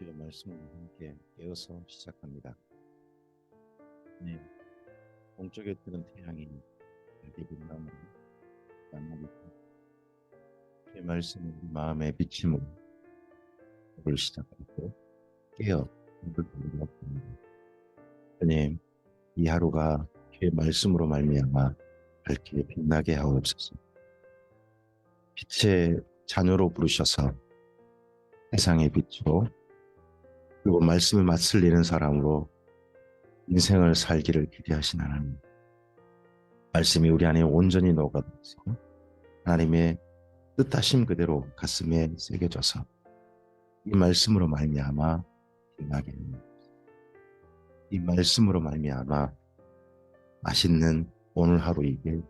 주의 말씀을 함께 깨어서 시작합니다. 네, 동쪽에 뜨는 태양이 밝게 빛나는 만나니 주의 말씀을 우리 마음에 비침으로 하루를 시작하고 깨어 힘을 돌려봅니다. 주님, 이 하루가 주의 말씀으로 말미암아 밝게 빛나게 하옵소서. 빛의 자녀로 부르셔서 세상의 빛으로 그리고 말씀에 맞설리는 사람으로 인생을 살기를 기대하신 하나님, 말씀이 우리 안에 온전히 녹아들어서 하나님의 뜻하심 그대로 가슴에 새겨져서 이 말씀으로 말미암아 빛나게 합니다. 이 말씀으로 말미암아 맛있는 오늘 하루 이길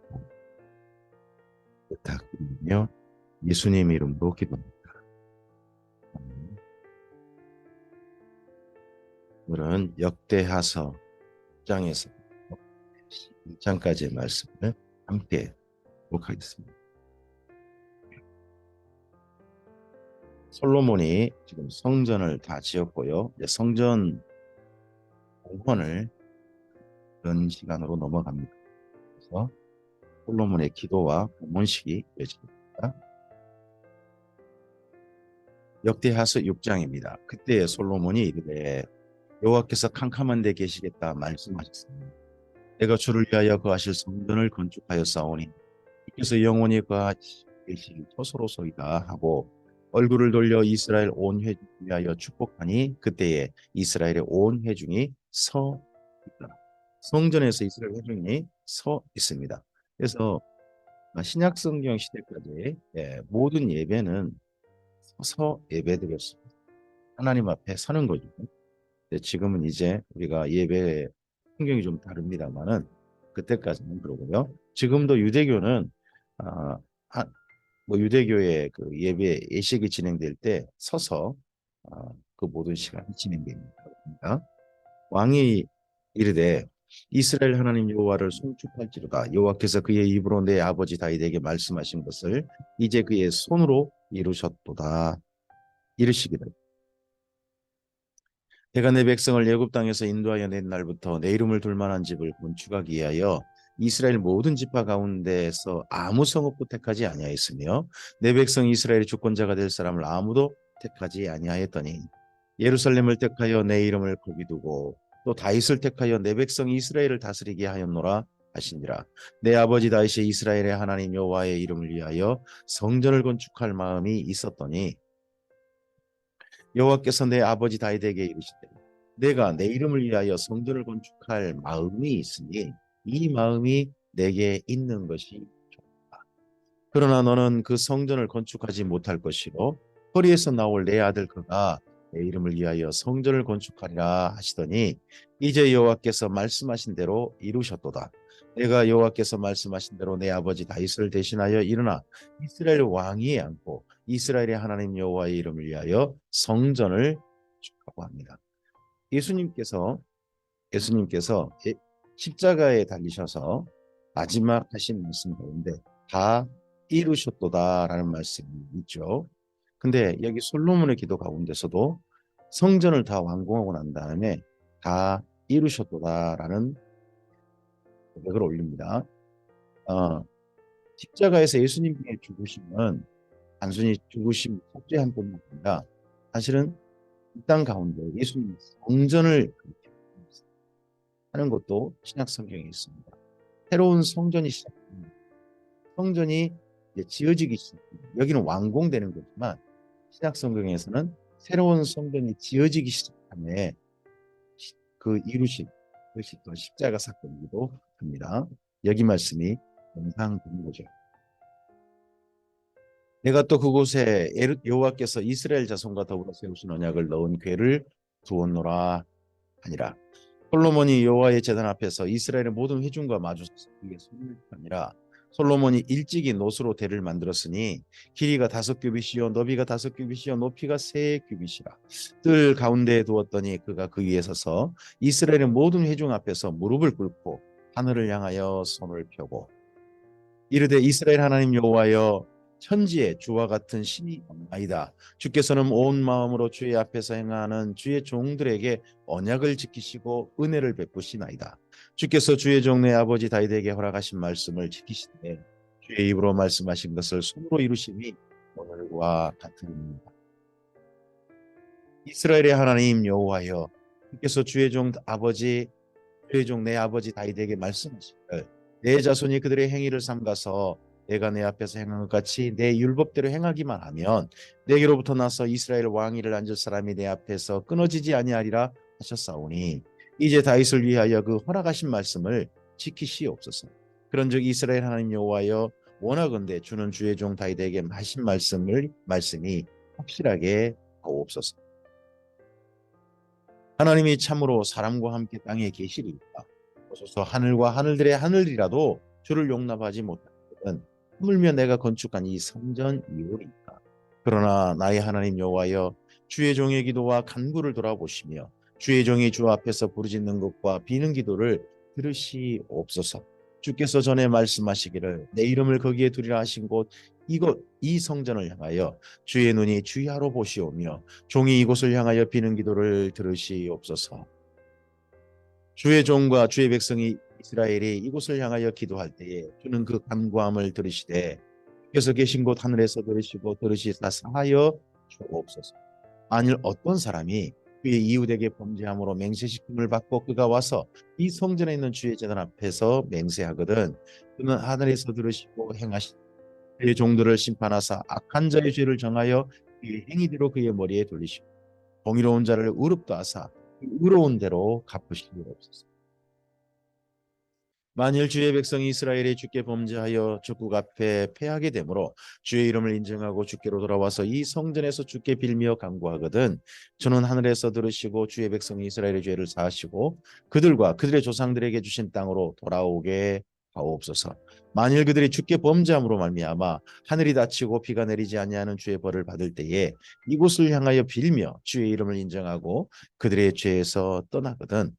부탁드리며 예수님 이름으로 기도합니다. 오늘은 역대하서 1장에서 1장까지의 말씀을 함께 보도록 하겠습니다. 솔로몬이 지금 성전을 다 지었고요. 이제 성전 공헌을 그런 시간으로 넘어갑니다. 그래서 솔로몬의 기도와 공헌식이 이어집니다. 역대하서 6장입니다. 그때 솔로몬이 이르되 여호와께서 캄캄한 데 계시겠다 말씀하셨습니다. 내가 주를 위하여 거하실 성전을 건축하였사오니 주께서 영원히 거하실 처소로소이다 하고 얼굴을 돌려 이스라엘 온 회중을 위하여 축복하니 그때에 이스라엘의 온 회중이 서 있더라. 성전에서 이스라엘 회중이 서 있습니다. 그래서 신약 성경 시대까지 모든 예배는 서서 예배드렸습니다. 하나님 앞에 서는 거죠. 지금은 이제 우리가 예배 풍경이 좀 다릅니다만은 그때까지는 그러고요. 지금도 유대교는 아, 뭐 유대교의 그 예배 예식이 진행될 때 서서 그 모든 시간이 진행됩니다. 왕이 이르되 이스라엘 하나님 여호와를 송축할지로다. 여호와께서 그의 입으로 내 아버지 다윗에게 말씀하신 것을 이제 그의 손으로 이루셨도다. 이르시기를 내가 내 백성을 애굽 땅에서 인도하여 낸 날부터 내 이름을 둘 만한 집을 건축하기 위하여 이스라엘 모든 지파 가운데에서 아무 성 없고 택하지 아니하였으며 내 백성 이스라엘의 주권자가 될 사람을 아무도 택하지 아니하였더니 예루살렘을 택하여 내 이름을 거기 두고 또 다윗을 택하여 내 백성 이스라엘을 다스리게 하였노라 하시니라. 내 아버지 다윗이 이스라엘의 하나님 여호와의 이름을 위하여 성전을 건축할 마음이 있었더니 여호와께서 내 아버지 다윗에게 이르시되 내가 내 이름을 위하여 성전을 건축할 마음이 있으니 이 마음이 내게 있는 것이 좋다. 그러나 너는 그 성전을 건축하지 못할 것이로 허리에서 나올 내 아들 그가 내 이름을 위하여 성전을 건축하리라 하시더니 이제 여호와께서 말씀하신 대로 이루셨도다. 내가 여호와께서 말씀하신 대로 내 아버지 다윗을 대신하여 일어나 이스라엘 왕위에 앉고 이스라엘의 하나님 여호와의 이름을 위하여 성전을 건축하고 합니다. 예수님께서 십자가에 달리셔서 마지막 하신 말씀 가운데 다 이루셨도다라는 말씀이 있죠. 근데 여기 솔로몬의 기도 가운데서도 성전을 다 완공하고 난 다음에 다 이루셨도다라는 고백을 올립니다. 십자가에서 예수님의 죽으심은 단순히 죽으심 속죄 한 뿐만 아니라 사실은 이 땅 가운데 예수님 성전을 하는 것도 신약 성경에 있습니다. 새로운 성전이 시작됩니다. 성전이 이제 지어지기 시작합니다. 여기는 완공되는 거지만 신약 성경에서는 새로운 성전이 지어지기 시작함에 그 이루심, 그것이 또 십자가 사건이기도 합니다. 여기 말씀이 연상되는 거죠. 내가 또 그곳에 여호와께서 이스라엘 자손과 더불어 세우신 언약을 넣은 궤를 두었노라 하니라. 솔로몬이 여호와의 제단 앞에서 이스라엘의 모든 회중과 마주서서 그에게 손을 아니라 솔로몬이 일찍이 노수로 대를 만들었으니 길이가 5규빗이요 너비가 5규빗이요 높이가 3규빗이라. 뜰 가운데에 두었더니 그가 그 위에 서서 이스라엘의 모든 회중 앞에서 무릎을 꿇고 하늘을 향하여 손을 펴고 이르되 이스라엘 하나님 여호와여 천지에 주와 같은 신이 없나이다. 주께서는 온 마음으로 주의 앞에서 행하는 주의 종들에게 언약을 지키시고 은혜를 베푸시나이다. 주께서 주의 종내 아버지 다윗에게 허락하신 말씀을 지키시되 주의 입으로 말씀하신 것을 손으로 이루심이 오늘과 같으니라. 이스라엘의 하나님 여호와여, 주께서 주의 종 아버지 주의 종 내 아버지 다윗에게 말씀하시기를 내 자손이 그들의 행위를 삼가서 내가 내 앞에서 행한 것 같이 내 율법대로 행하기만 하면 내게로부터 나서 이스라엘 왕위를 앉을 사람이 내 앞에서 끊어지지 아니하리라 하셨사오니 이제 다윗을 위하여 그 허락하신 말씀을 지키시옵소서. 그런즉 이스라엘 하나님 여호와여, 원하건대 주는 주의 종 다윗에게 하신 말씀이 확실하게 하옵소서. 하나님이 참으로 사람과 함께 땅에 계시리이다. 보소서, 하늘과 하늘들의 하늘이라도 주를 용납하지 못하거든 하물며 내가 건축한 이 성전 이오리이다. 그러나 나의 하나님 여호와여, 주의 종의 기도와 간구를 돌아보시며 주의 종이 주 앞에서 부르짖는 것과 비는 기도를 들으시옵소서. 주께서 전에 말씀하시기를 내 이름을 거기에 두리라 하신 곳 이곳 이 성전을 향하여 주의 눈이 주야로 보시오며 종이 이곳을 향하여 비는 기도를 들으시옵소서. 주의 종과 주의 백성이 이스라엘이 이곳을 향하여 기도할 때에 주는 그 간구함을 들으시되 주께서 계신 곳 하늘에서 들으시고 들으시사 사하여 주옵소서. 만일 어떤 사람이 그의 이웃에게 범죄함으로 맹세시킴을 받고 그가 와서 이 성전에 있는 주의 제단 앞에서 맹세하거든 그는 하늘에서 들으시고 행하시 그의 종들을 심판하사 악한 자의 죄를 정하여 그의 행위대로 그의 머리에 돌리시고 공의로운 자를 의롭다 하사 그 의로운 대로 갚으시옵소서. 만일 주의 백성이 이스라엘이 주께 범죄하여 주국 앞에 패하게 되므로 주의 이름을 인정하고 주께로 돌아와서 이 성전에서 주께 빌며 간구하거든 주는 하늘에서 들으시고 주의 백성이 이스라엘의 죄를 사하시고 그들과 그들의 조상들에게 주신 땅으로 돌아오게 하옵소서. 만일 그들이 주께 범죄함으로 말미암아 하늘이 닫히고 비가 내리지 아니하는 주의 벌을 받을 때에 이곳을 향하여 빌며 주의 이름을 인정하고 그들의 죄에서 떠나거든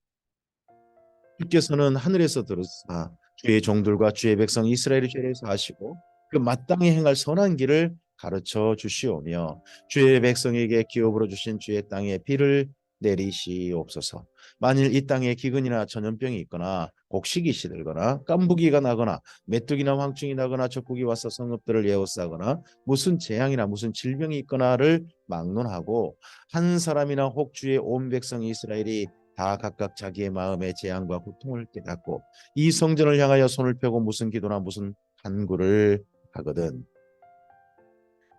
주께서는 하늘에서 들으사 주의 종들과 주의 백성 이스라엘의 죄를 사하시고 그 마땅히 행할 선한 길을 가르쳐 주시오며 주의 백성에게 기업으로 주신 주의 땅에 비를 내리시옵소서. 만일 이 땅에 기근이나 전염병이 있거나 곡식이 시들거나 깐부기가 나거나 메뚜기나 황충이 나거나 적국이 와서 성읍들을 에워싸거나 무슨 재앙이나 무슨 질병이 있거나를 막론하고 한 사람이나 혹 주의 온 백성 이스라엘이 다 각각 자기의 마음의 재앙과 고통을 깨닫고 이 성전을 향하여 손을 펴고 무슨 기도나 무슨 간구를 하거든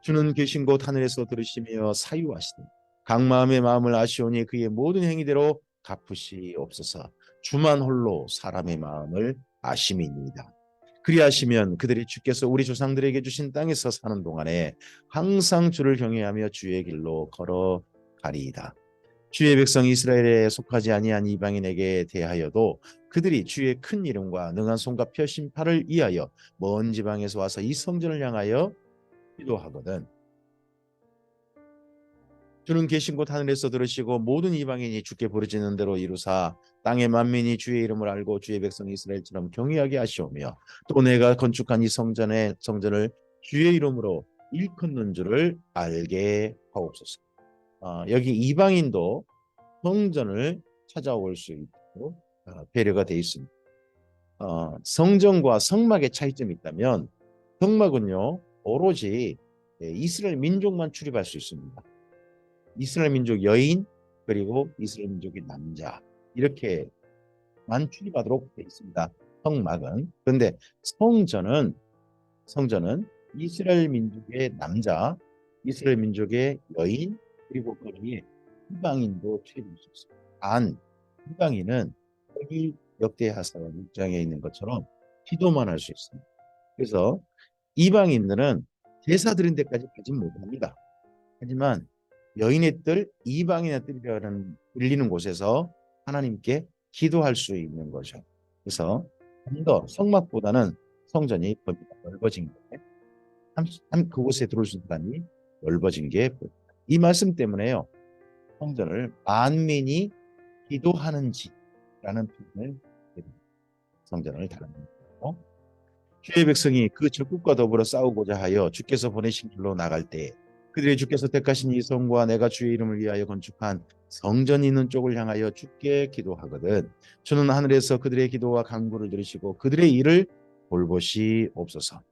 주는 계신 곳 하늘에서 들으시며 사유하시되 각 마음의 마음을 아시오니 그의 모든 행위대로 갚으시옵소서. 주만 홀로 사람의 마음을 아심이니이다. 그리하시면 그들이 주께서 우리 조상들에게 주신 땅에서 사는 동안에 항상 주를 경외하며 주의 길로 걸어가리이다. 주의 백성 이스라엘에 속하지 아니한 이방인에게 대하여도 그들이 주의 큰 이름과 능한 손과 펴신 팔을 위하여 먼 지방에서 와서 이 성전을 향하여 기도하거든 주는 계신 곳 하늘에서 들으시고 모든 이방인이 주께 부르짖는 대로 이루사 땅의 만민이 주의 이름을 알고 주의 백성 이스라엘처럼 경외하게 하시오며 또 내가 건축한 이 성전을 주의 이름으로 일컫는 줄을 알게 하옵소서. 여기 이방인도 성전을 찾아올 수 있도록 배려가 되어 있습니다. 성전과 성막의 차이점이 있다면 성막은요 오로지 이스라엘 민족만 출입할 수 있습니다. 이스라엘 민족 여인 그리고 이스라엘 민족의 남자 이렇게만 출입하도록 되어 있습니다. 성막은. 그런데 성전은 이스라엘 민족의 남자, 이스라엘 민족의 여인 그리고 거기에 이방인도 출입할 수 있습니다. 단 이방인은 여기 역대하사 6장에 있는 것처럼 기도만 할 수 있습니다. 그래서 이방인들은 제사 드린 데까지 가지 못합니다. 하지만 여인의 뜰, 이방인의 뜰이라는 들리는 곳에서 하나님께 기도할 수 있는 거죠. 그래서 좀 더 성막보다는 성전이 범위가 넓어진 거예요. 그곳에 들어올 수 있는 사람이 넓어진 게 이 말씀 때문에요. 성전을 만민이 기도하는 집라는 표현을 성전을 다루는 거예요. 주의 백성이 그 적국과 더불어 싸우고자 하여 주께서 보내신 길로 나갈 때 그들이 주께서 택하신 이 성과 내가 주의 이름을 위하여 건축한 성전이 있는 쪽을 향하여 주께 기도하거든 주는 하늘에서 그들의 기도와 간구를 들으시고 그들의 일을 돌보시옵소서.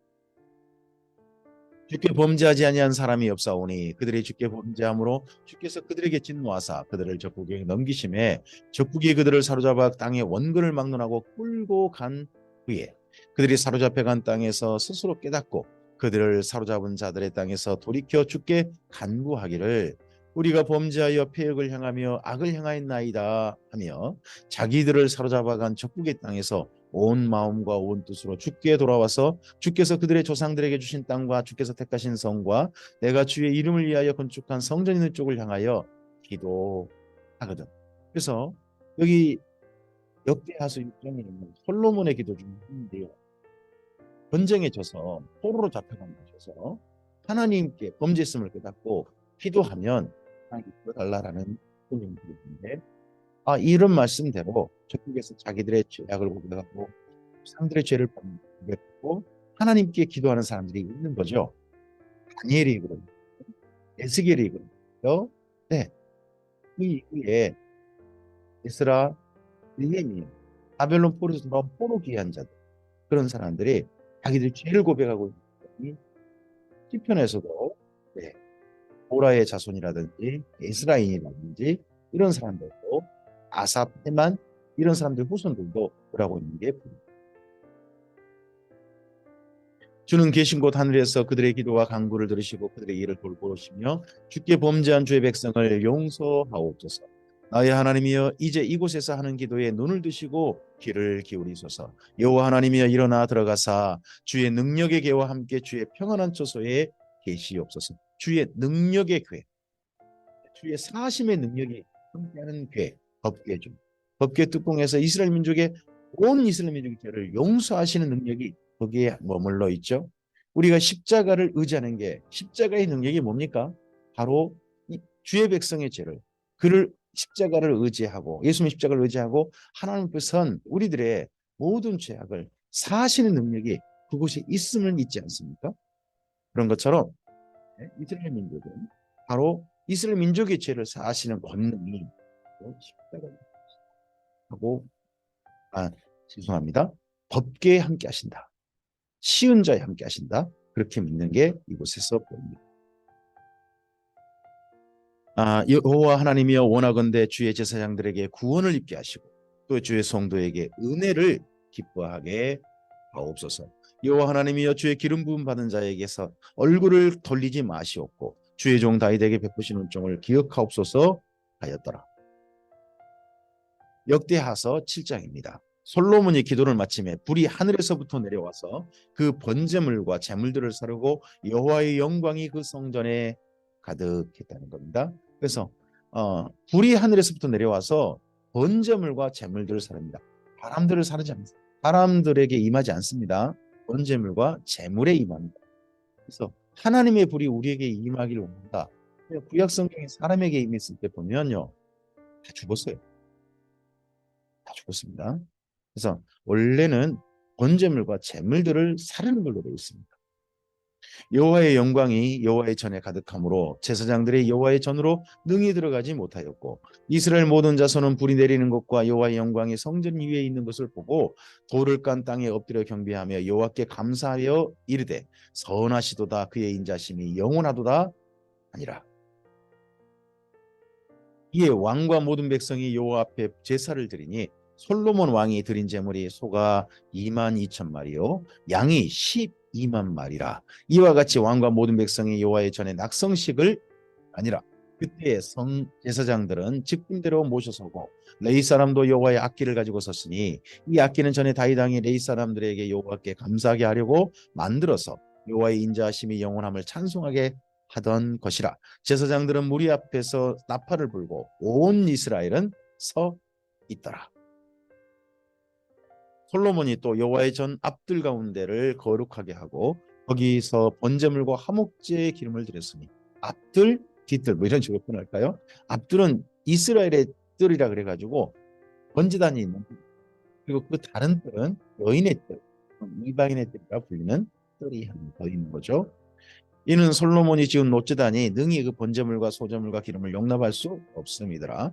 주께 범죄하지 아니한 사람이 없사오니 그들이 주께 범죄함으로 주께서 그들에게 진노하사 그들을 적국에게 넘기심에 적국이 그들을 사로잡아 땅의 원근을 막론하고 끌고 간 후에 그들이 사로잡혀 간 땅에서 스스로 깨닫고 그들을 사로잡은 자들의 땅에서 돌이켜 주께 간구하기를 우리가 범죄하여 패역을 향하며 악을 행하였나이다 하며 자기들을 사로잡아 간 적국의 땅에서 온 마음과 온 뜻으로 주께 돌아와서 주께서 그들의 조상들에게 주신 땅과 주께서 택하신 성과 내가 주의 이름을 위하여 건축한 성전 있는 쪽을 향하여 기도하거든. 그래서 여기 역대하서 6장에 있는 솔로몬의 기도 중에 하나인데요. 전쟁에 져서 포로로 잡혀간 곳에서 하나님께 범죄했음을 깨닫고 기도하면 하나님께 달라라는 내용들인데 이런 말씀대로 적국에서 자기들의 죄악을 고백하고 상들의 죄를 고백하고 하나님께 기도하는 사람들이 있는 거죠. 다니엘이 그러고 에스겔이 그러고요. 네, 그 이후에 에스라, 느헤미야, 바벨론 포로에서 돌아온 포로 귀한 자들 그런 사람들이 자기들의 죄를 고백하고 있는 시편에서도 네, 보라의 자손이라든지 에스라인이라든지 이런 사람들도 아삽, 헤만 이런 사람들 후손들도 그러고 있는 게 보입니다. 주는 계신 곳 하늘에서 그들의 기도와 간구를 들으시고 그들의 일을 돌보시며 주께 범죄한 주의 백성을 용서하옵소서. 나의 하나님이여 이제 이곳에서 하는 기도에 눈을 드시고 귀를 기울이소서. 여호와 하나님이여 일어나 들어가사 주의 능력의 궤와 함께 주의 평안한 처소에 계시옵소서. 주의 능력의 궤, 주의 사심의 능력이 함께하는 궤, 법궤죠. 법궤 뚜껑에서 이스라엘 민족의 온 이스라엘 민족의 죄를 용서하시는 능력이 거기에 머물러 있죠. 우리가 십자가를 의지하는 게 십자가의 능력이 뭡니까? 바로 이 주의 백성의 죄를 그를 십자가를 의지하고 예수님의 십자가를 의지하고 하나님 앞에선 우리들의 모든 죄악을 사하시는 능력이 그곳에 있음을 믿지 않습니까? 그런 것처럼 이스라엘 민족은 바로 이스라엘 민족의 죄를 사하시는 권능이 십자가하고 죄송합니다. 법궤에 함께 하신다. 쉬운 자에 함께 하신다. 그렇게 믿는 게 이곳에서 보입니다. 여호와 하나님이여 원하건대 주의 제사장들에게 구원을 입게 하시고 또 주의 성도에게 은혜를 기뻐하게 하옵소서. 여호와 하나님이여 주의 기름 부음 받은 자에게서 얼굴을 돌리지 마시옵고 주의 종 다윗에게 베푸신 은총을 기억하옵소서 하였더라. 역대하서 7장입니다. 솔로몬이 기도를 마침에 불이 하늘에서부터 내려와서 그 번제물과 제물들을 사르고 여호와의 영광이 그 성전에 가득했다는 겁니다. 그래서 불이 하늘에서부터 내려와서 번제물과 제물들을 사릅니다. 사람들을 사르지 않습니다. 사람들에게 임하지 않습니다. 번제물과 제물에 임합니다. 그래서 하나님의 불이 우리에게 임하기를 원한다. 구약 성경에 사람에게 임했을 때 보면요, 다 죽었어요. 다 죽었습니다. 그래서 원래는 번제물과 제물들을 사르는 걸로 되어 있습니다. 여호와의 영광이 여호와의 전에 가득함으로 제사장들이 여호와의 전으로 능히 들어가지 못하였고 이스라엘 모든 자손은 불이 내리는 것과 여호와의 영광이 성전 위에 있는 것을 보고 돌을 깐 땅에 엎드려 경배하며 여호와께 감사하여 이르되 선하시도다 그의 인자심이 영원하도다 아니라. 이에 왕과 모든 백성이 여호와 앞에 제사를 드리니 솔로몬 왕이 드린 제물이 소가 22,000마리요 양이 12만 마리라. 이와 같이 왕과 모든 백성이 여호와의 전에 낙성식을 아니라 그때의 성 제사장들은 직분대로 모셔서고 레위 사람도 여호와의 악기를 가지고 섰으니 이 악기는 전에 다윗 왕이 레위 사람들에게 여호와께 감사하게 하려고 만들어서 여호와의 인자하심이 영원함을 찬송하게 하던 것이라. 제사장들은 무리 앞에서 나팔을 불고 온 이스라엘은 서 있더라. 솔로몬이 또 여호와의 전 앞들 가운데를 거룩하게 하고 거기서 번제물과 화목제의 기름을 드렸으니 앞들, 뒷들 뭐 이런 식으로 표현할까요? 앞들은 이스라엘의 뜰이라 그래가지고 번제단이 있는 그리고 그 다른 뜰은 여인의 뜰 이방인의 때가 불리는 뜰이 한 더 있는 거죠. 이는 솔로몬이 지은 노제단이 능히 그 번제물과 소제물과 기름을 용납할 수 없음이더라.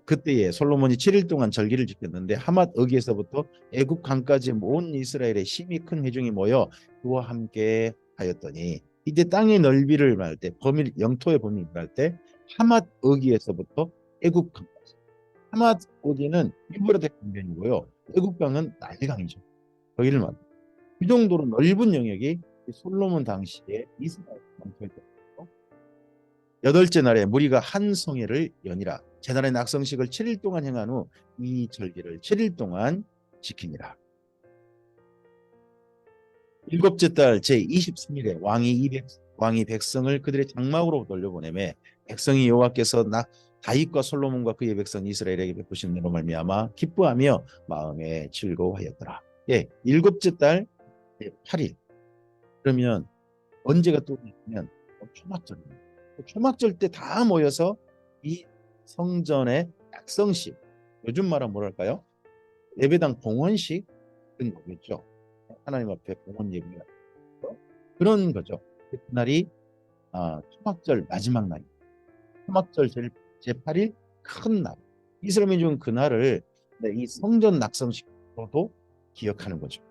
그때에 솔로몬이 7일 동안 절기를 지켰는데 하맛 어기에서부터 애굽 강까지 온 이스라엘의 힘이 큰 회중이 모여 그와 함께 하였더니 이때 땅의 넓이를 말할 때 범위 영토의 범위를 말할 때 하맛 어기에서부터 애굽 강까지. 하맛 어기는 유브라데 강변이고요. 애굽 강은 나일강이죠. 거기를 말. 이 정도로 넓은 영역이 솔로몬 당시에 이스라엘 전투했던 여덟째 날에 무리가 한 성회를 여니라. 제날의 낙성식을 7일 동안 행한 후 이 절기를 7일 동안 지키니라. 일곱째 달 제23일에 왕이 백성을 그들의 장막으로 돌려보내매 백성이 여호와께서 다윗과 솔로몬과 그의 백성 이스라엘에게 베푸신 은혜로 말미암아 기뻐하며 마음에 즐거워하였더라. 예, 일곱째 달 8일. 그러면 언제가 또 있냐면 초막절입니다. 초막절 때 다 모여서 이 성전의 약성식, 요즘 말은 뭐랄까요? 예배당 봉헌식 그런 거겠죠. 하나님 앞에 봉헌 예배가 그런 거죠. 그날이 초막절 마지막 날, 초막절 제8일 큰 날. 이스라엘 민족은 그날을 이 성전 낙성식으로도 기억하는 거죠.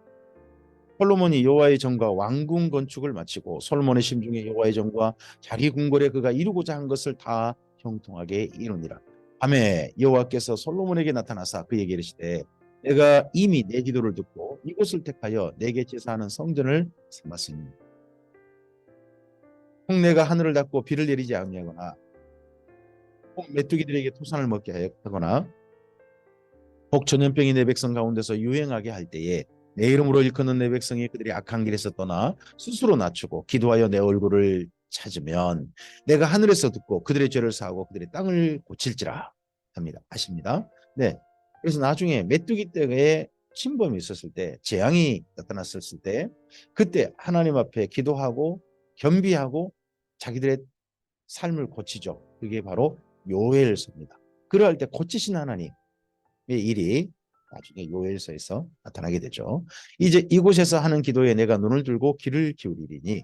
솔로몬이 여호와의 전과 왕궁 건축을 마치고 솔로몬의 심중에 여호와의 전과 자기 궁궐에 그가 이루고자 한 것을 다 형통하게 이루니라. 밤에 여호와께서 솔로몬에게 나타나사 그에게 이르시되 내가 이미 내 기도를 듣고 이곳을 택하여 내게 제사하는 성전을 삼았으니 혹 내가 하늘을 닫고 비를 내리지 아니하거나 혹 메뚜기들에게 토산을 먹게 하거나 혹 전염병이 내 백성 가운데서 유행하게 할 때에 내 이름으로 일컫는 내 백성이 그들이 악한 길에서 떠나 스스로 낮추고 기도하여 내 얼굴을 찾으면 내가 하늘에서 듣고 그들의 죄를 사하고 그들의 땅을 고칠지라 합니다. 아십니다. 네. 그래서 나중에 메뚜기 떼에 침범이 있었을 때 재앙이 나타났을 때 그때 하나님 앞에 기도하고 겸비하고 자기들의 삶을 고치죠. 그게 바로 요엘서입니다. 그럴 때 고치신 하나님 일이 나중에 요엘서에서 나타나게 되죠. 이제 이곳에서 하는 기도에 내가 눈을 들고 귀를 기울이리니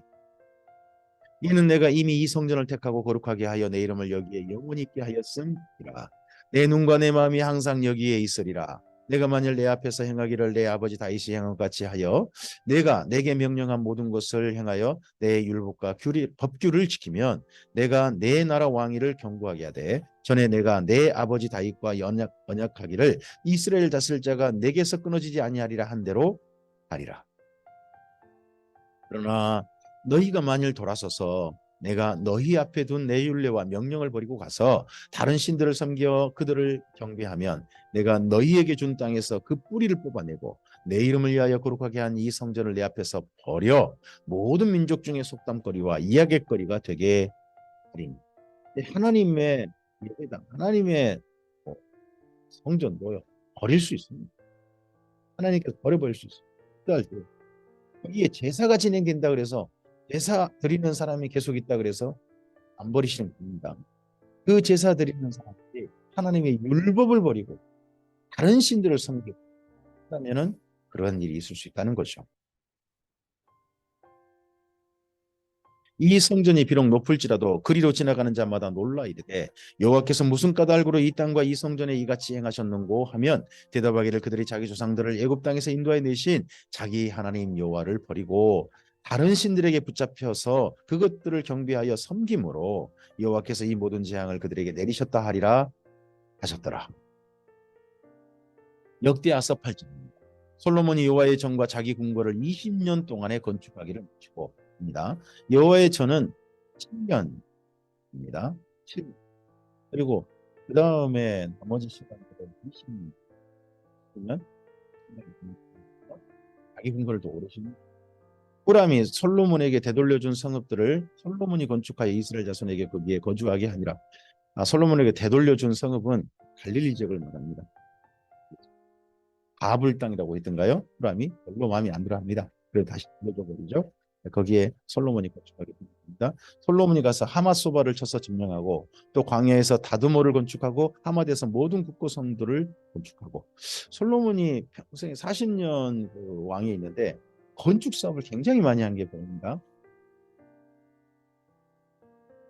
이는 내가 이미 이 성전을 택하고 거룩하게 하여 내 이름을 여기에 영원히 있게 하였음이라. 내 눈과 내 마음이 항상 여기에 있으리라. 내가 만일 내 앞에서 행하기를 내 아버지 다윗이 행한 것 같이 하여 내가 내게 명령한 모든 것을 행하여 내 율법과 법규를 지키면 내가 내 나라 왕위를 견고하게 하되 전에 내가 내 아버지 다윗과 언약하기를 이스라엘 다스릴 자가 내게서 끊어지지 아니하리라 한 대로 하리라. 그러나 너희가 만일 돌아서서 내가 너희 앞에 둔 내 율례와 명령을 버리고 가서 다른 신들을 섬겨 그들을 경배하면 내가 너희에게 준 땅에서 그 뿌리를 뽑아내고 내 이름을 위하여 거룩하게 한 이 성전을 내 앞에서 버려 모든 민족 중에 속담거리와 이야깃거리가 되게 하리니. 하나님의 예배당, 하나님의 성전도요 버릴 수 있습니다. 하나님께서 버려버릴 수 있습니다. 거기에 제사가 진행된다 그래서 제사 드리는 사람이 계속 있다 그래서 안 버리시는 겁니다. 그 제사 드리는 사람들이 하나님의 율법을 버리고 다른 신들을 섬기면은 그러한 일이 있을 수 있다는 거죠. 이 성전이 비록 높을지라도 그리로 지나가는 자마다 놀라 이르되 여호와께서 무슨 까닭으로 이 땅과 이 성전에 이같이 행하셨는고 하면 대답하기를 그들이 자기 조상들을 애굽 땅에서 인도하여 내신 자기 하나님 여호와를 버리고 다른 신들에게 붙잡혀서 그것들을 경배하여 섬김으로 여호와께서 이 모든 재앙을 그들에게 내리셨다 하리라 하셨더라. 역대하서 8장입니다. 솔로몬이 여호와의 전과 자기 궁궐을 20년 동안에 건축하기를 마치고 입니다. 여호와의 전은 7년입니다. 7년. 그리고 그 다음에 나머지 시간들은 20년 자기 궁궐을 또 오르시는 후람이 솔로몬에게 되돌려준 성읍들을 솔로몬이 건축하여 이스라엘 자손에게 거기에 거주하게 하니라. 솔로몬에게 되돌려준 성읍은 갈릴리 지역을 말합니다. 바불 땅이라고 했던가요? 후람이 별로 마음에 안 들어합니다. 그래서 다시 돌려줘 버리죠. 거기에 솔로몬이 건축하게 됩니다. 있습니다. 솔로몬이 가서 하맛소바를 쳐서 점령하고 또 광야에서 다두모를 건축하고 하맛에서 모든 국고성들을 건축하고 솔로몬이 평생 40년 그 왕이 있는데 건축 사업을 굉장히 많이 한 게 보입니다.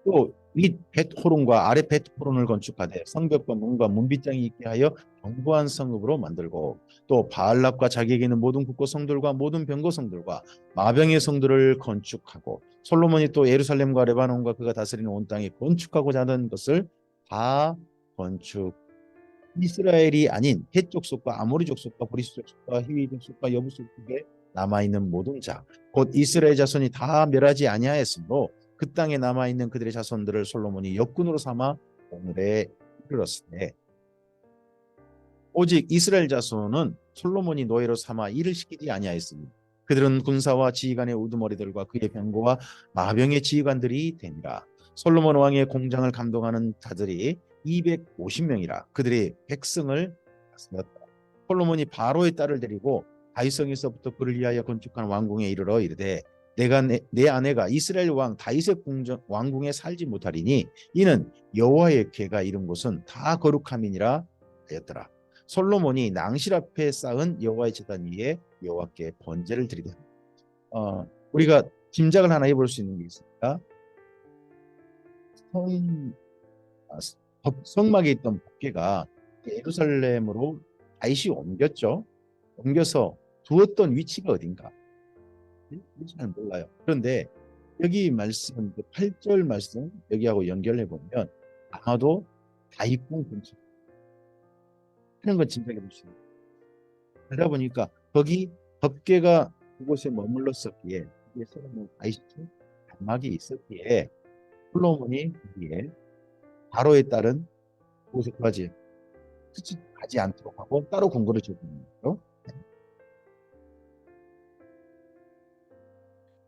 또 윗 벳호론과 아래 벳호론을 건축하되 성벽과 문과 문빗장이 있게 하여 견고한 성읍으로 만들고 또 바알랍과 자기에게 있는 모든 국고 성들과 모든 병거 성들과 마병의 성들을 건축하고 솔로몬이 또 예루살렘과 레바논과 그가 다스리는 온 땅에 건축하고자 하는 것을 다 건축. 이스라엘이 아닌 헷 족속과 아모리 족속과 브리스 족속과 히위 족속과 여부스 족속에 남아있는 모든 자 곧 이스라엘 자손이 다 멸하지 아니하였으므로 그 땅에 남아있는 그들의 자손들을 솔로몬이 역군으로 삼아 오늘에 이르렀으되 오직 이스라엘 자손은 솔로몬이 노예로 삼아 일을 시키지 아니하였으니 그들은 군사와 지휘관의 우두머리들과 그의 병거와 마병의 지휘관들이 되니라. 솔로몬 왕의 공장을 감독하는 자들이 250명이라 그들의 백성을 다스렸다. 솔로몬이 바로의 딸을 데리고 다윗성에서부터 그를 위하여 건축한 왕궁에 이르러 이르되 내가 내 아내가 이스라엘 왕 다윗의 왕궁에 살지 못하리니 이는 여호와의 궤가 이른 곳은 다 거룩함이니라 하였더라. 솔로몬이 낭실 앞에 쌓은 여호와의 제단 위에 여호와께 번제를 드리되 우리가 짐작을 하나 해볼 수 있는 게 있습니다. 성막에 있던 법궤가 예루살렘으로 다윗이 옮겼죠. 옮겨서 두었던 위치가 어딘가 잘 몰라요. 그런데 여기 말씀, 8절 말씀 여기하고 연결해 보면 아마도 다윗궁 근처 하는 건 짐작해 볼 수 있어요. 그러다 보니까 거기 법궤가 그곳에 머물렀었기에 거기에 솔로몬 다윗이 장막이 있었기에 솔로몬이 거기에 바로에 따른 그곳에 가지 않도록 하고 따로 궁궐을 지어주는 거죠.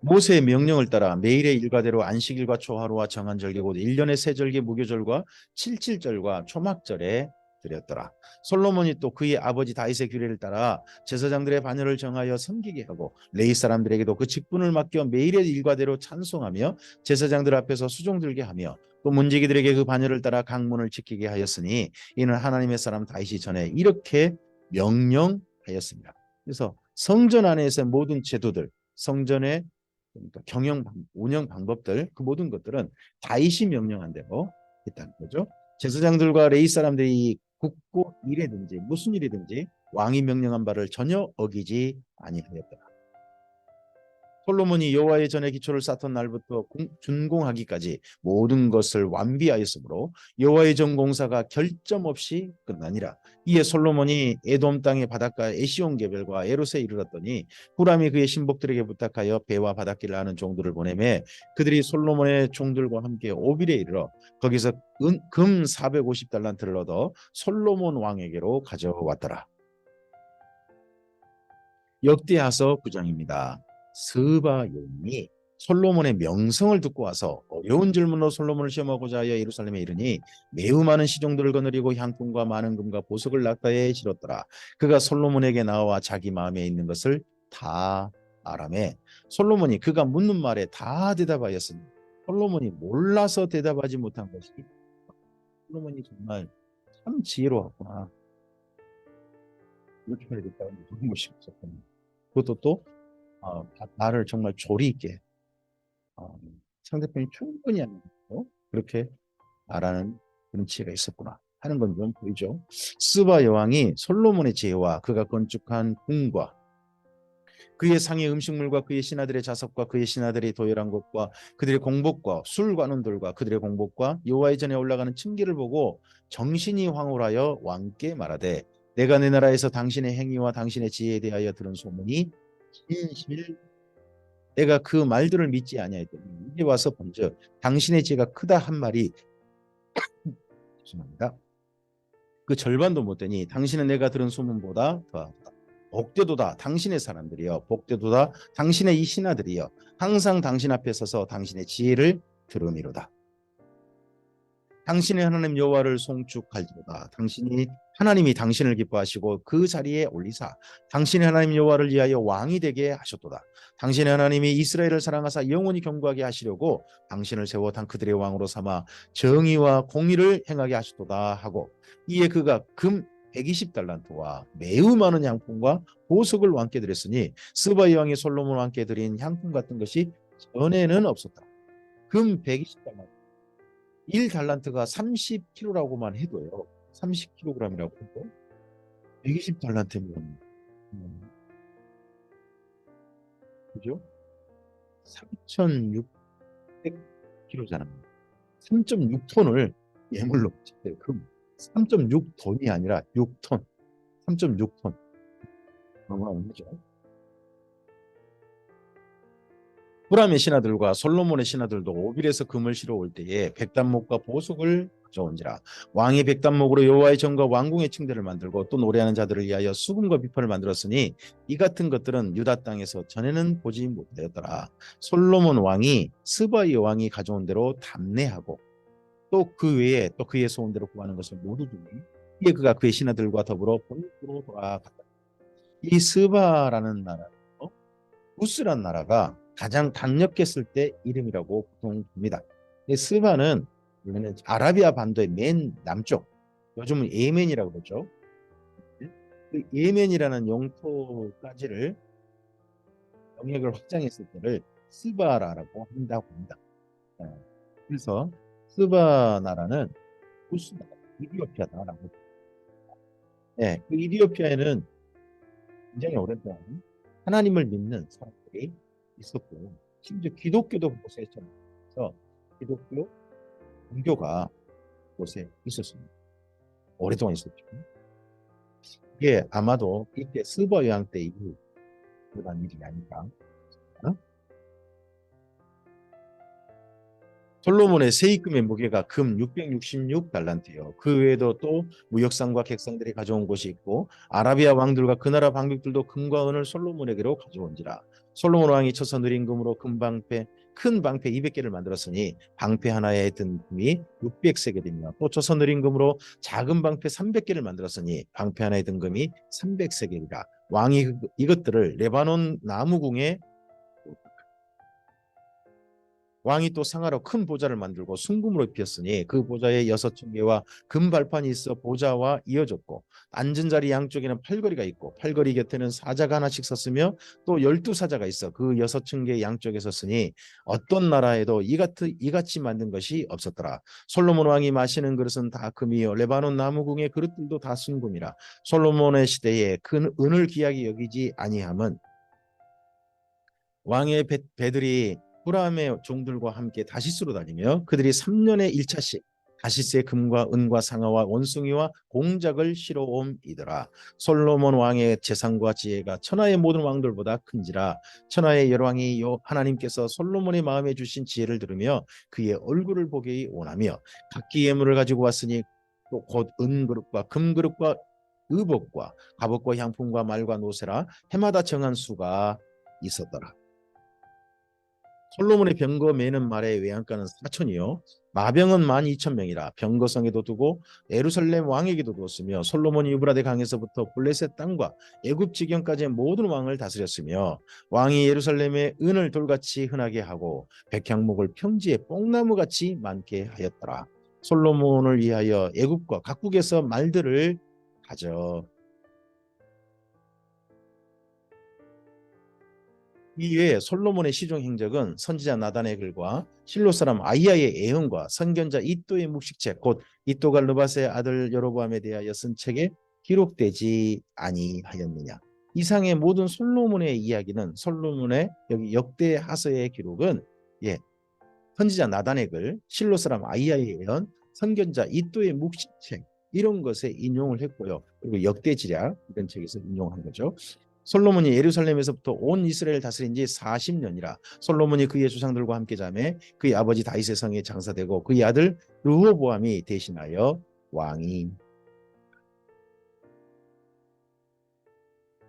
모세의 명령을 따라 매일의 일과대로 안식일과 초하루와 정한절기 곧 1년의 세절기 무교절과 칠칠절과 초막절에 드렸더라. 솔로몬이 또 그의 아버지 다윗의 규례를 따라 제사장들의 반열을 정하여 섬기게 하고 레위 사람들에게도 그 직분을 맡겨 매일의 일과대로 찬송하며 제사장들 앞에서 수종 들게 하며 또 문지기들에게 그 반열을 따라 강문을 지키게 하였으니 이는 하나님의 사람 다윗이 전에 이렇게 명령하였습니다. 그래서 성전 안에서 모든 제도들, 성전의 그러니까 운영 방법들 그 모든 것들은 다윗이 명령한 대로 했다는 거죠. 제사장들과 레위 사람들이 국고 일이든지 무슨 일이든지 왕이 명령한 바를 전혀 어기지 아니하였더라. 솔로몬이 여호와의 전에 기초를 쌓던 날부터 준공하기까지 모든 것을 완비하였으므로 여호와의 전 공사가 결점 없이 끝나니라. 이에 솔로몬이 에돔 땅의 바닷가 에시온게벨과 에롯에 이르렀더니 후람이 그의 신복들에게 부탁하여 배와 바닷길을 하는 종들을 보내매 그들이 솔로몬의 종들과 함께 오빌에 이르러 거기서 금 450달란트를 얻어 솔로몬 왕에게로 가져왔더라. 역대하서 9장입니다. 스바 요인이 솔로몬의 명성을 듣고 와서 어려운 질문으로 솔로몬을 시험하고자 하여 예루살렘에 이르니 매우 많은 시종들을 거느리고 향품과 많은 금과 보석을 낙타에 실었더라. 그가 솔로몬에게 나와 자기 마음에 있는 것을 다 아라매 솔로몬이 그가 묻는 말에 다 대답하였으니 솔로몬이 몰라서 대답하지 못한 것이 솔로몬이 정말 참 지혜로웠구나. 이렇게 해야 될까 그런 것이 없었거든요. 그것도 또 나를 정말 조리 있게 상대편이 충분히 하는 거 그렇게 말하는 그런 지혜가 있었구나 하는 건 좀 보이죠. 스바 여왕이 솔로몬의 지혜와 그가 건축한 궁과 그의 상의 음식물과 그의 신하들의 자석과 그의 신하들이 도열한 것과 그들의 공복과 술 관원들과 그들의 공복과 여호와의 전에 올라가는 층계를 보고 정신이 황홀하여 왕께 말하되 내가 내 나라에서 당신의 행위와 당신의 지혜에 대하여 들은 소문이 진실 내가 그 말들을 믿지 아니하였더니 이제 와서 본즉 당신의 지혜가 크다 한 말이 죄송합니다. 그 절반도 못 되니 당신은 내가 들은 소문보다 더하다. 복되도다 당신의 사람들이여 복되도다 당신의 이 신하들이여 항상 당신 앞에 서서 당신의 지혜를 들으미로다. 당신의 하나님 여호와를 송축할지로다. 하나님이 당신을 기뻐하시고 그 자리에 올리사 당신의 하나님 여호와를 위하여 왕이 되게 하셨도다. 당신의 하나님이 이스라엘을 사랑하사 영원히 경고하게 하시려고 당신을 세워 그들의 왕으로 삼아 정의와 공의를 행하게 하셨도다 하고, 이에 그가 금 120달란트와 매우 많은 향품과 보석을 왕께 드렸으니 스바이 왕이 솔로몬 왕께 드린 향품 같은 것이 전에는 없었다. 금 120달란트, 1달란트가 30kg라고만 해도요. 30kg이라고 해도 120달란트면 그죠? 3,600kg잖아요. 3.6톤을 예물로 바쳤대요. 금 3.6톤이 아니라 6톤. 3.6톤. 어마어마하죠. 후람의 신하들과 솔로몬의 신하들도 오빌에서 금을 실어 올 때에 백단목과 보석을 가져온지라. 왕이 백단목으로 여호와의 전과 왕궁의 층대를 만들고 또 노래하는 자들을 위하여 수금과 비판을 만들었으니 이 같은 것들은 유다 땅에서 전에는 보지 못되었더라. 솔로몬 왕이 스바이 왕이 가져온 대로 담내하고 또 그 외에 또 그의 소원대로 구하는 것을 모두 주니 이에 그가 그의 신하들과 더불어 본국으로 돌아갔다. 이 스바라는 나라, 우스란 나라가 가장 강력했을 때 이름이라고 보통 봅니다. 스바는 원래는 아라비아 반도의 맨 남쪽, 요즘은 예멘이라고 그러죠. 그 예멘이라는 영토까지를 영역을 확장했을 때를 스바라라고 한다고 합니다. 그래서 스바 나라는 우스 나라, 이디오피아다라고. 네, 그 이디오피아에는 굉장히 오랫동안 하나님을 믿는 사람들이 있었고, 심지어 기독교도 그곳에 있었죠. 기독교 종교가 그곳에 있었습니다. 오랫동안 있었죠. 이게 아마도 이때 스바 여왕 때 이후 일어난 일이 아닌가. 솔로몬의 세입금의 무게가 금 666달란트예요. 그 외에도 또 무역상과 객상들이 가져온 곳이 있고 아라비아 왕들과 그 나라 방백들도 금과 은을 솔로몬에게로 가져온지라. 솔로몬 왕이 쳐서 느린 금으로 큰 방패 200개를 만들었으니 방패 하나에 든 금이 600세겔이며 또 쳐서 느린 금으로 작은 방패 300개를 만들었으니 방패 하나에 든 금이 300세겔이라. 왕이 이것들을 레바논 나무궁에, 왕이 또 상하로 큰 보좌를 만들고 순금으로 입혔으니 그 보좌에 6층계와 금발판이 있어 보좌와 이어졌고 앉은 자리 양쪽에는 팔걸이가 있고 팔걸이 곁에는 사자가 하나씩 섰으며 또 12사자가 있어 그 6층계 양쪽에 섰으니 어떤 나라에도 이같이 만든 것이 없었더라. 솔로몬 왕이 마시는 그릇은 다 금이요 레바논 나무궁의 그릇들도 다 순금이라. 솔로몬의 시대에 큰 은을 귀하게 여기지 아니함은 왕의 배들이 후람의 종들과 함께 다시스로 다니며 그들이 3년에 1차씩 다시스의 금과 은과 상아와 원숭이와 공작을 실어옴이더라. 솔로몬 왕의 재산과 지혜가 천하의 모든 왕들보다 큰지라. 천하의 열왕이 하나님께서 솔로몬의 마음에 주신 지혜를 들으며 그의 얼굴을 보기 원하며 각기 예물을 가지고 왔으니 곧 은그릇과 금그릇과 의복과 갑옷과 향품과 말과 노새라 해마다 정한 수가 있었더라. 솔로몬의 병거 매는 말의 외양간은 4천이요 마병은 12,000명이라. 병거성에도 두고 예루살렘 왕에게도 두었으며 솔로몬이 유브라데 강에서부터 블레셋 땅과 애굽 지경까지의 모든 왕을 다스렸으며 왕이 예루살렘에 은을 돌같이 흔하게 하고 백향목을 평지에 뽕나무같이 많게 하였더라. 솔로몬을 위하여 애굽과 각국에서 말들을 가져. 이외에 솔로몬의 시종 행적은 선지자 나단의 글과 실로 사람 아이야의 애언과 선견자 이또의 묵식책 곧 이또가 르밧의 아들 여로보암에 대하여 쓴 책에 기록되지 아니하였느냐. 이상의 모든 솔로몬의 이야기는 솔로몬의 여기 역대 하서의 기록은 선지자 나단의 글, 실로 사람 아이야의 애언, 선견자 이또의 묵식책 이런 것에 인용을 했고요. 그리고 역대지략 이런 책에서 인용한 거죠. 솔로몬이 예루살렘에서부터 온 이스라엘 다스린 지 40년이라. 솔로몬이 그의 조상들과 함께 자매 그의 아버지 다윗의 성에 장사되고 그의 아들 르호보암이 대신하여 왕이.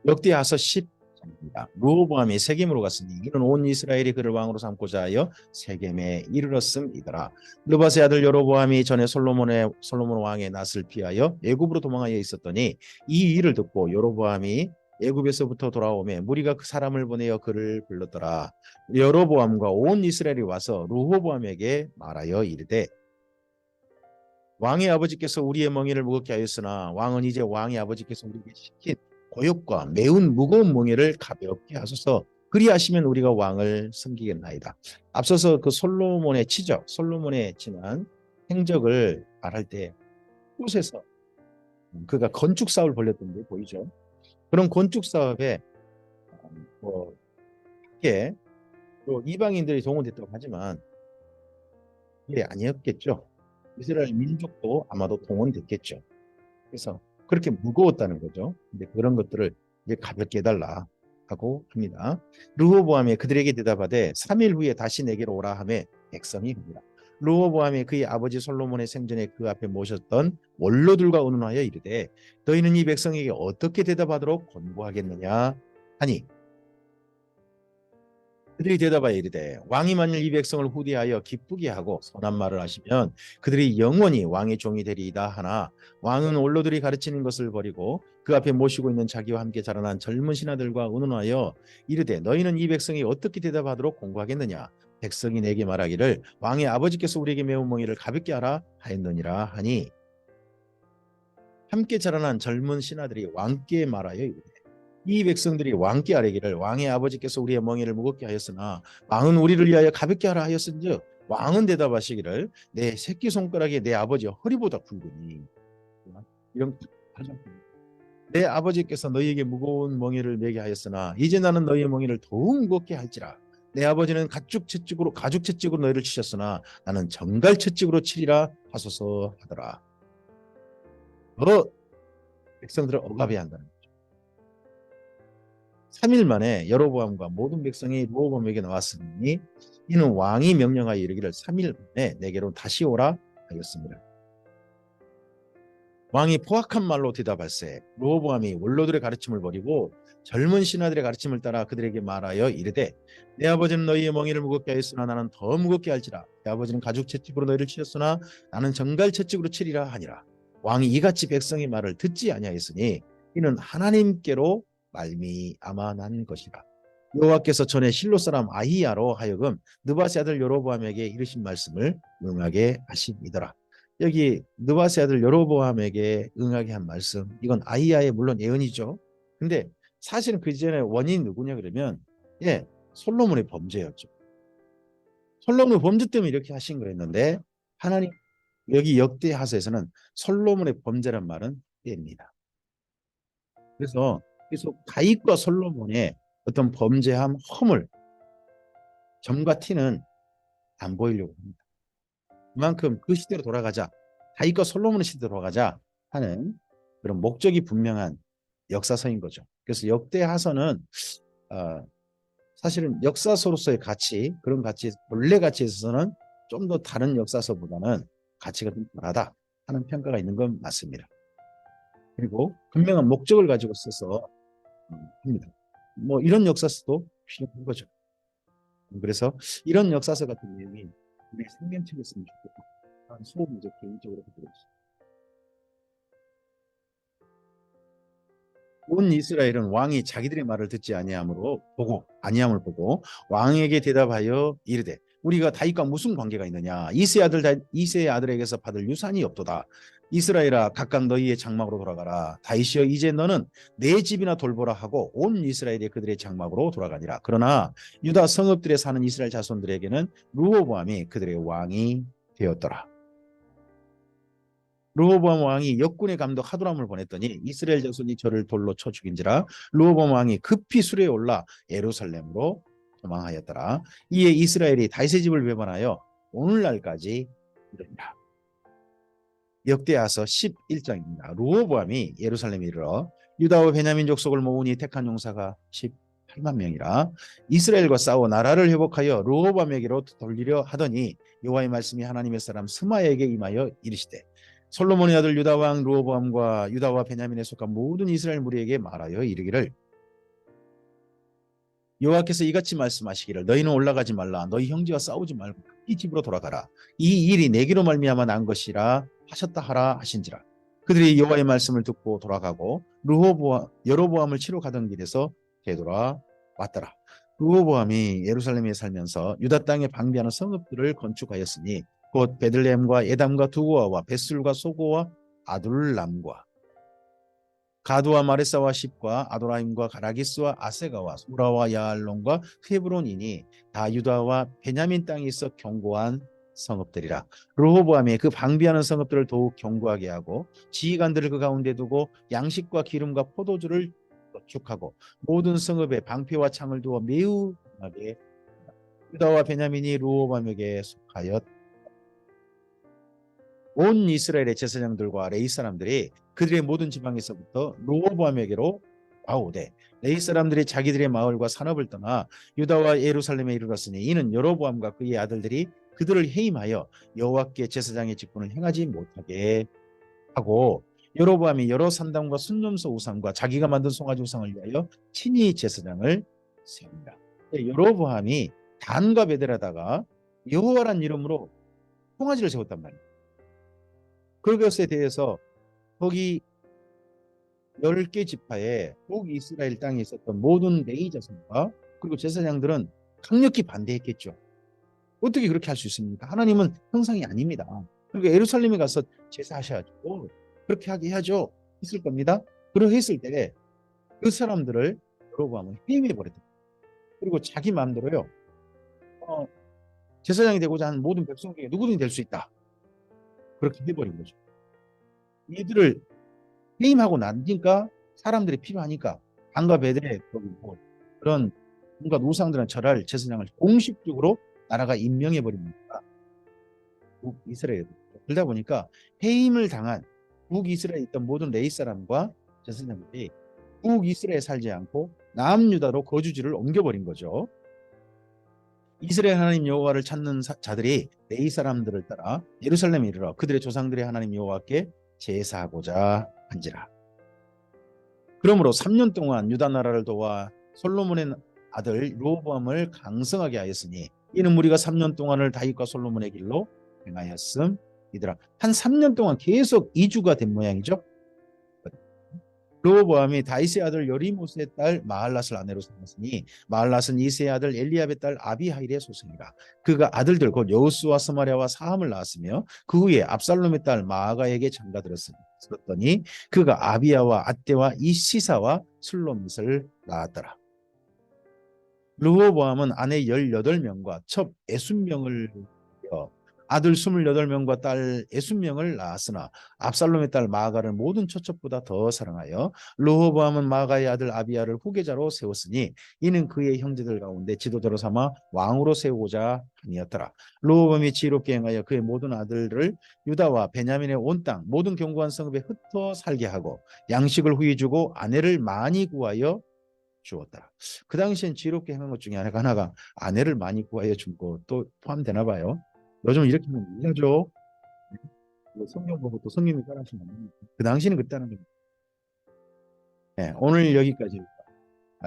역대하서 10장 합니다. 르호보암이 세겜으로 갔으니 이는 온 이스라엘이 그를 왕으로 삼고자 하여 세겜에 이르렀음이더라. 느밧의 아들 여로보암이 전에 솔로몬 왕의 낯을 피하여 애굽으로 도망하여 있었더니 이 일을 듣고 여로보암이 애굽에서부터 돌아오매 무리가 그 사람을 보내어 그를 불렀더라. 여로보암과 온 이스라엘이 와서 르호보암에게 말하여 이르되 왕의 아버지께서 우리의 멍에를 무겁게 하였으나 왕은 이제 왕의 아버지께서 우리에게 시킨 고역과 매운 무거운 멍에를 가볍게 하소서. 그리하시면 우리가 왕을 섬기겠나이다. 앞서서 그 솔로몬의 치적, 솔로몬의 지난 행적을 말할 때 곳에서 그가 건축 사업을 벌였던 게 보이죠. 그런 건축 사업에 뭐 밖에 또 이방인들이 동원됐다고 하지만 이게 아니었겠죠. 이스라엘 민족도 아마도 동원됐겠죠. 그래서 그렇게 무거웠다는 거죠. 근데 그런 것들을 이제 가볍게 해달라 하고 합니다. 르호보암이 그들에게 대답하되 3일 후에 다시 내게로 오라 하매 백성이 합니다. 르호보암이 그의 아버지 솔로몬의 생전에 그 앞에 모셨던 원로들과 의논하여 이르되 너희는 이 백성에게 어떻게 대답하도록 권고하겠느냐 하니 그들이 대답하여 이르되 왕이 만일 이 백성을 후대하여 기쁘게 하고 선한 말을 하시면 그들이 영원히 왕의 종이 되리이다 하나 왕은 원로들이 가르치는 것을 버리고 그 앞에 모시고 있는 자기와 함께 자라난 젊은 신하들과 의논하여 이르되 너희는 이 백성이 어떻게 대답하도록 공고하겠느냐 백성이 내게 말하기를 왕의 아버지께서 우리에게 매운 멍에를 가볍게 하라 하였느니라 하니 함께 자라난 젊은 신하들이 왕께 말하여 이르되 이 백성들이 왕께 아뢰기를 왕의 아버지께서 우리의 멍에를 무겁게 하였으나 왕은 우리를 위하여 가볍게 하라 하였은즉 왕은 대답하시기를 내 새끼손가락이 내 아버지의 허리보다 굵으니 이런 내 아버지께서 너희에게 무거운 멍에를 메게 하였으나 이제 나는 너희의 멍에를 더욱 무겁게 할지라 내 아버지는 가죽채찍으로 너희를 치셨으나 나는 정갈채찍으로 치리라 하소서 하더라. 백성들을 억압해야 한다는 3일 만에 여로보암과 모든 백성이 르호보암에게 나왔으니 이는 왕이 명령하여 이르기를 3일 만에 내게로 다시 오라 하였습니다. 왕이 포악한 말로 대답할세 르호보암이 원로들의 가르침을 버리고 젊은 신하들의 가르침을 따라 그들에게 말하여 이르되 내 아버지는 너희의 멍에를 무겁게 하였으나 나는 더 무겁게 할지라 내 아버지는 가죽 채찍으로 너희를 치셨으나 나는 정갈 채찍으로 치리라 하니라. 왕이 이같이 백성의 말을 듣지 아니하였으니 이는 하나님께로 말미암아 난 것이라. 여호와께서 전에 실로 사람 아히야로 하여금 느밧의 아들 여로보암에게 이르신 말씀을 응하게 하심이더라. 여기 느밧의 아들 여로보암에게 응하게 한 말씀, 이건 아히야의 물론 예언이죠. 근데 사실은 그 전에 원인이 누구냐 그러면 솔로몬의 범죄였죠. 솔로몬의 범죄 때문에 이렇게 하신 거였는데 하나님 여기 역대하서에서는 솔로몬의 범죄란 말은 뗍니다. 그래서 계속 다윗과 솔로몬의 어떤 범죄함, 허물, 점과 티는 안 보이려고 합니다. 그만큼 그 시대로 돌아가자, 다윗과 솔로몬의 시대로 돌아가자 하는 그런 목적이 분명한 역사서인 거죠. 그래서 역대하서는 사실은 역사서로서의 가치, 그런 가치, 본래 가치에 있어서는 좀 더 다른 역사서보다는 가치가 좀 덜하다 하는 평가가 있는 건 맞습니다. 그리고 분명한 목적을 가지고 써서 합니다. 뭐 이런 역사서도 필요한 거죠. 그래서 이런 역사서 같은 내용이 우리 생명책에 있으면 좋겠다. 수업을 이제 개인적으로 해드리고 있습니다. 온 이스라엘은 왕이 자기들의 말을 듣지 아니함을 보고 왕에게 대답하여 이르되 우리가 다윗과 무슨 관계가 있느냐 이새의 아들에게서 받을 유산이 없도다. 이스라엘아 각각 너희의 장막으로 돌아가라. 다윗이여 이제 너는 내 집이나 돌보라 하고 온 이스라엘이 그들의 장막으로 돌아가니라. 그러나 유다 성읍들에 사는 이스라엘 자손들에게는 르호보암이 그들의 왕이 되었더라. 르호보암 왕이 역군의 감독 하도람을 보냈더니 이스라엘 자손이 저를 돌로 쳐 죽인지라. 르호보암 왕이 급히 수레에 올라 예루살렘으로 도망하였더라. 이에 이스라엘이 다윗의 집을 배반하여 오늘날까지 이르니라. 역대하서 11장입니다. 르호보암이 예루살렘에 이르러 유다와 베냐민 족속을 모으니 택한 용사가 18만 명이라. 이스라엘과 싸워 나라를 회복하여 르호보암에게로 돌리려 하더니 여호와의 말씀이 하나님의 사람 스마야에게 임하여 이르시되 솔로몬의 아들 유다 왕 르호보암과 유다와 베냐민에 속한 모든 이스라엘 무리에게 말하여 이르기를 여호와께서 이같이 말씀하시기를 너희는 올라가지 말라 너희 형제와 싸우지 말고 이 집으로 돌아가라 이 일이 내게로 말미암아 난 것이라 하셨다 하라 하신지라. 그들이 여호와의 말씀을 듣고 돌아가고 여로보암을 치러 가던 길에서 되돌아왔더라. 르호보암이 예루살렘에 살면서 유다 땅에 방비하는 성읍들을 건축하였으니 곧 베들레헴과 에담과 두고아와 벳술과 소고와 아둘람과 가두와 마레사와 십과 아도라임과 가라기스와 아세가와 소라와 야알론과 헤브론이니 다 유다와 베냐민 땅에 있어 견고한 성읍들이라. 르호보암이 그 방비하는 성읍들을 더욱 견고하게 하고 지휘관들을 그 가운데 두고 양식과 기름과 포도주를 건축하고 모든 성읍에 방패와 창을 두어 매우 강하게 유다와 베냐민이 르호보암에게 속하였. 온 이스라엘의 제사장들과 레위 사람들이 그들의 모든 지방에서부터 르호보암에게로 와오되 레위 사람들이 자기들의 마을과 산업을 떠나 유다와 예루살렘에 이르렀으니 이는 여로보암과 그의 아들들이 그들을 해임하여 여호와께 제사장의 직분을 행하지 못하게 하고 여로보암이 여러 산당과 순념소 우상과 자기가 만든 송아지 우상을 위하여 친히 제사장을 세웁니다. 여로보암이 단과 베델에다가 여호와란 이름으로 송아지를 세웠단 말이에요. 그것에 대해서 거기 10개 지파에 북이스라엘 땅에 있었던 모든 레위 자손과 그리고 제사장들은 강력히 반대했겠죠. 어떻게 그렇게 할 수 있습니까? 하나님은 형상이 아닙니다. 그러니까 예루살렘에 가서 제사하셔야죠. 그렇게 하게 해야죠. 했을 겁니다. 그렇게 했을 때 그 사람들을 여로보암은 해임해버렸다. 그리고 자기 마음대로요. 제사장이 되고자 하는 모든 백성 중에 누구든지 될 수 있다. 그렇게 해버린 거죠. 이들을 해임하고 나니까 사람들이 필요하니까 단과 베델에 그런 뭔가 우상들은 절할 제사장을 공식적으로 나라가 임명해 버립니다. 북이스라엘. 그러다 보니까 해임을 당한 북이스라엘에 있던 모든 레위 사람과 제사장들이 북이스라엘에 살지 않고 남유다로 거주지를 옮겨버린 거죠. 이스라엘 하나님 여호와를 찾는 자들이 레위 사람들을 따라 예루살렘에 이르러 그들의 조상들의 하나님 여호와께 제사하고자 한지라. 그러므로 3년 동안 유다 나라를 도와 솔로몬의 아들 르호보암을 강성하게 하였으니 이는 우리가 3년 동안을 다윗과 솔로몬의 길로 행하였음이더라. 한 3년 동안 계속 이주가 된 모양이죠. 르호보암이 다윗의 아들 여리모스의 딸 마할랏을 아내로 삼았으니 마할랏은 이세의 아들 엘리압의 딸 아비하일의 소생이라. 그가 아들들 곧 여호수와 스마랴와 사함을 낳았으며 그 후에 압살롬의 딸 마아가에게 장가들었더니 그가 아비야와 앗대와 이시사와 슬로밋을 낳았더라. 르호보암은 아내 18명과 첩 60명을 아들 28명과 딸 60명을 낳았으나 압살롬의 딸 마아가를 모든 처첩보다 더 사랑하여 르호보암은 마아가의 아들 아비야를 후계자로 세웠으니 이는 그의 형제들 가운데 지도자로 삼아 왕으로 세우고자 함이었더라. 르호보암이 지혜롭게 행하여 그의 모든 아들을 유다와 베냐민의 온 땅 모든 견고한 성읍에 흩어 살게 하고 양식을 후히 주고 아내를 많이 구하여 주었다. 그 당시엔 지혜롭게 행한 것 중에 하나가 아내를 많이 구하여 준 것도 포함되나 봐요. 요즘 이렇게 하면 이해하죠. 성경 보고 또 성령이 따라하시면 안 됩니다. 그 당시는 그때는 좀. 네, 오늘 여기까지.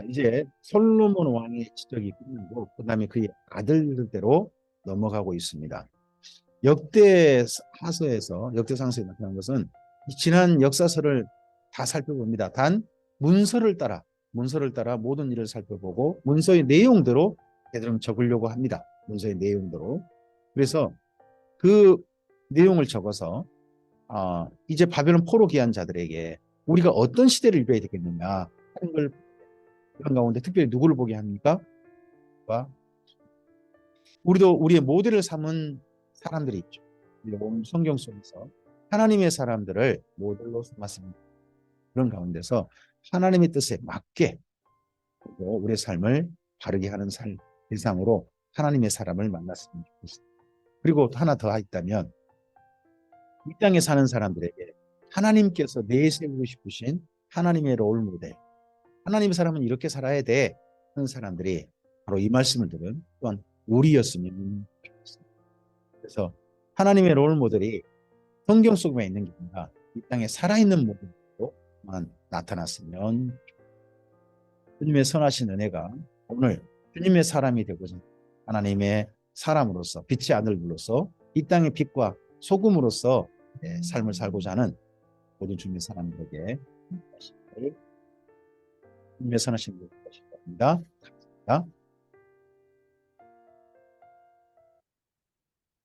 이제 솔로몬 왕의 지적이 끝나고 그다음에 그의 아들들대로 넘어가고 있습니다. 역대상서에 나타난 것은 지난 역사서를 다 살펴봅니다. 단 문서를 따라 모든 일을 살펴보고 문서의 내용대로 제대로 적으려고 합니다. 문서의 내용대로. 그래서 그 내용을 적어서 이제 바벨론 포로 귀한 자들에게 우리가 어떤 시대를 입어야 되겠느냐 하는 걸 그런 가운데 특별히 누구를 보게 합니까? 우리도 우리의 모델을 삼은 사람들이 있죠. 성경 속에서 하나님의 사람들을 모델로 삼았습니다. 그런 가운데서 하나님의 뜻에 맞게 우리의 삶을 바르게 하는 대상으로 하나님의 사람을 만났으면 좋겠습니다. 그리고 하나 더 있다면 이 땅에 사는 사람들에게 하나님께서 내세우고 싶으신 하나님의 롤모델, 하나님의 사람은 이렇게 살아야 돼 하는 사람들이 바로 이 말씀을 들은 또한 우리였으면 좋겠습니다. 그래서 하나님의 롤모델이 성경 속에 있는 게 아니라 이 땅에 살아있는 모델로만 나타났으면 주님의 선하신 은혜가 오늘 주님의 사람이 되고자 하나님의 사람으로서 빛의 아들로서 이 땅의 빛과 소금으로서 삶을 살고자 하는 모든 주님의 사람들에게 주님의 선하신 것을 바랍니다. 감사합니다.